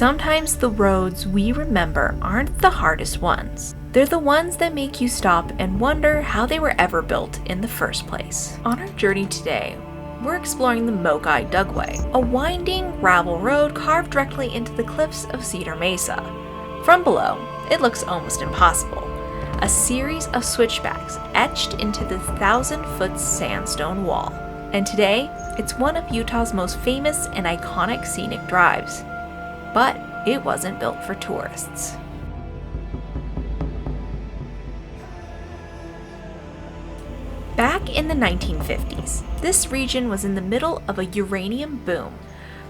Sometimes the roads we remember aren't the hardest ones. They're the ones that make you stop and wonder how they were ever built in the first place. On our journey today, we're exploring the Moki Dugway, a winding gravel road carved directly into the cliffs of Cedar Mesa. From below, it looks almost impossible. A series of switchbacks etched into the 1,000-foot sandstone wall. And today, it's one of Utah's most famous and iconic scenic drives. But it wasn't built for tourists. Back in the 1950s, this region was in the middle of a uranium boom.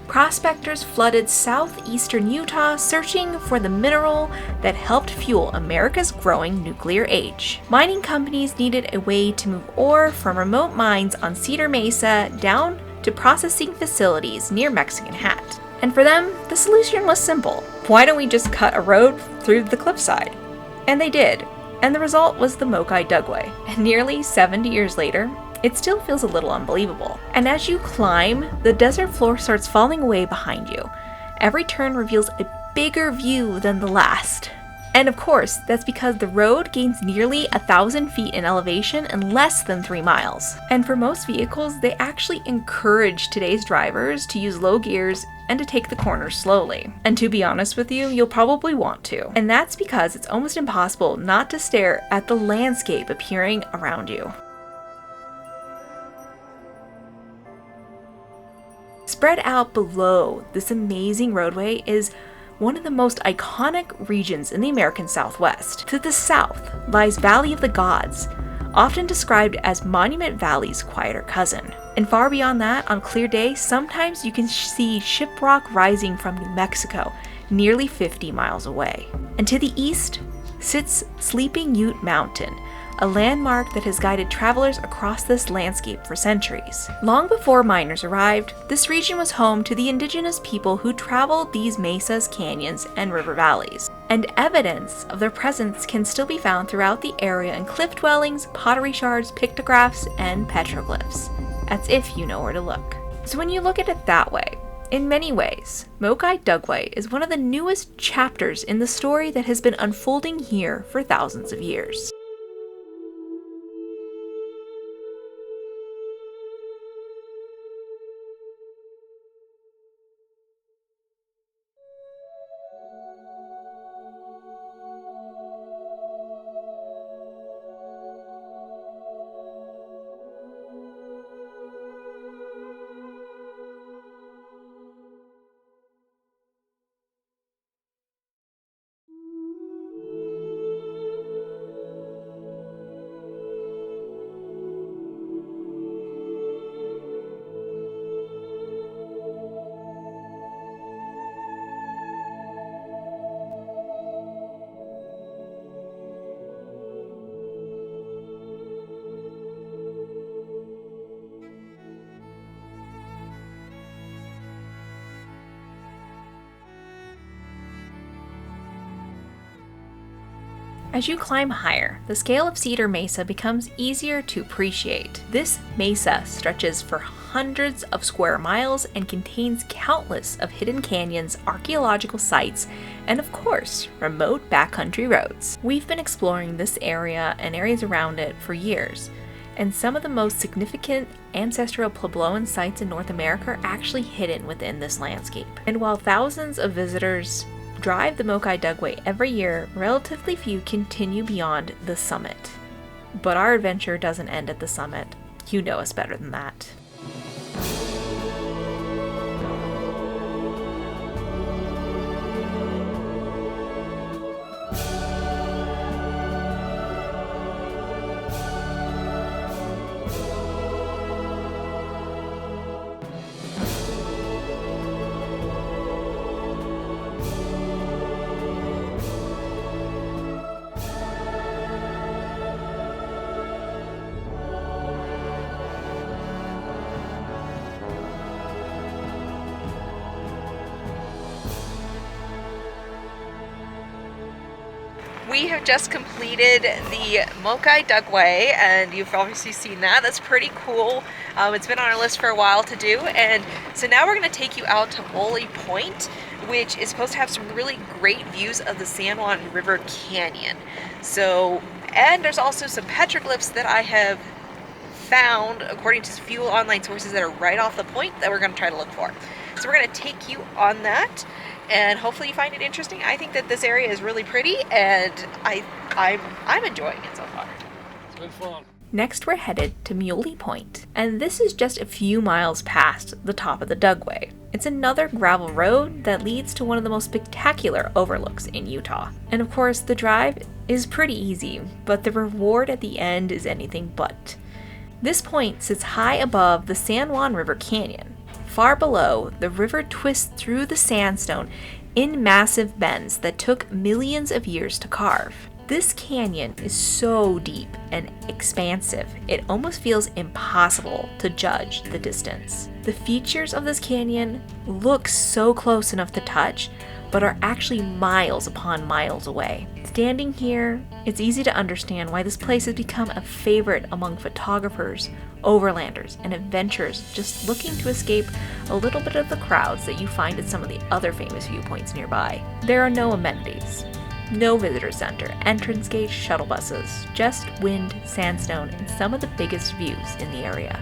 Prospectors flooded southeastern Utah searching for the mineral that helped fuel America's growing nuclear age. Mining companies needed a way to move ore from remote mines on Cedar Mesa down to processing facilities near Mexican Hat. And for them, the solution was simple. Why don't we just cut a road through the cliffside? And they did. And the result was the Moki Dugway. And nearly 70 years later, it still feels a little unbelievable. And as you climb, the desert floor starts falling away behind you. Every turn reveals a bigger view than the last. And of course, that's because the road gains nearly 1,000 feet in elevation in less than 3 miles. And for most vehicles, they actually encourage today's drivers to use low gears and to take the corners slowly. And to be honest with you, you'll probably want to. And that's because it's almost impossible not to stare at the landscape appearing around you. Spread out below this amazing roadway is one of the most iconic regions in the American Southwest. To the south lies Valley of the Gods, often described as Monument Valley's quieter cousin. And far beyond that, on clear days, sometimes you can see shiprock rising from New Mexico, nearly 50 miles away. And to the east sits Sleeping Ute Mountain, a landmark that has guided travelers across this landscape for centuries. Long before miners arrived, this region was home to the indigenous people who traveled these mesas, canyons, and river valleys. And evidence of their presence can still be found throughout the area in cliff dwellings, pottery shards, pictographs, and petroglyphs. That's if you know where to look. So when you look at it that way, in many ways, Moki Dugway is one of the newest chapters in the story that has been unfolding here for thousands of years. As you climb higher, the scale of Cedar Mesa becomes easier to appreciate. This mesa stretches for hundreds of square miles and contains countless of hidden canyons, archaeological sites, and of course, remote backcountry roads. We've been exploring this area and areas around it for years, and some of the most significant ancestral Puebloan sites in North America are actually hidden within this landscape. And while thousands of visitors drive the Moki Dugway every year, relatively few continue beyond the summit. But our adventure doesn't end at the summit. You know us better than that. We have just completed the Moki Dugway, and you've obviously seen that. That's pretty cool. It's been on our list for a while to do, and so now we're going to take you out to Muley Point, which is supposed to have some really great views of the San Juan River Canyon. So, and there's also some petroglyphs that I have found, according to a few online sources, that are right off the point that we're going to try to look for. So we're going to take you on that, and hopefully you find it interesting. I think that this area is really pretty, and I'm enjoying it so far. It's been fun. Next, we're headed to Muley Point, and this is just a few miles past the top of the Dugway. It's another gravel road that leads to one of the most spectacular overlooks in Utah. And of course, the drive is pretty easy, but the reward at the end is anything but. This point sits high above the San Juan River Canyon. Far below, the river twists through the sandstone in massive bends that took millions of years to carve. This canyon is so deep and expansive, it almost feels impossible to judge the distance. The features of this canyon look so close enough to touch, but are actually miles upon miles away. Standing here, it's easy to understand why this place has become a favorite among photographers, overlanders, and adventurers just looking to escape a little bit of the crowds that you find at some of the other famous viewpoints nearby. There are no amenities, no visitor center, entrance gate, shuttle buses, just wind, sandstone, and some of the biggest views in the area.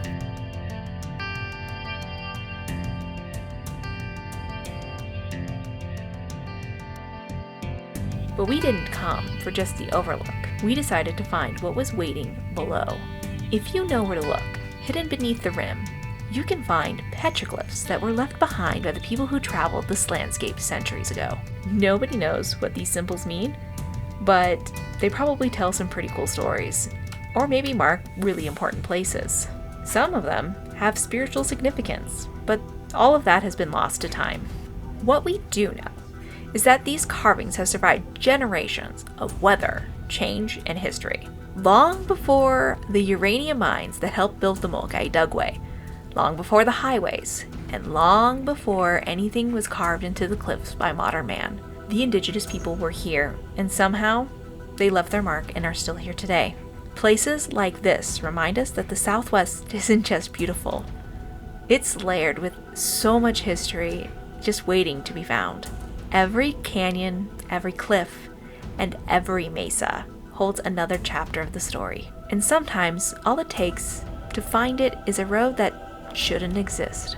But we didn't come for just the overlook. We decided to find what was waiting below. If you know where to look, hidden beneath the rim, you can find petroglyphs that were left behind by the people who traveled this landscape centuries ago. Nobody knows what these symbols mean, but they probably tell some pretty cool stories, or maybe mark really important places. Some of them have spiritual significance, but all of that has been lost to time. What we do know is that these carvings have survived generations of weather, change, and history. Long before the uranium mines that helped build the Moki Dugway, long before the highways, and long before anything was carved into the cliffs by modern man, the indigenous people were here, and somehow they left their mark and are still here today. Places like this remind us that the Southwest isn't just beautiful. It's layered with so much history just waiting to be found. Every canyon, every cliff, and every mesa holds another chapter of the story. And sometimes all it takes to find it is a road that shouldn't exist.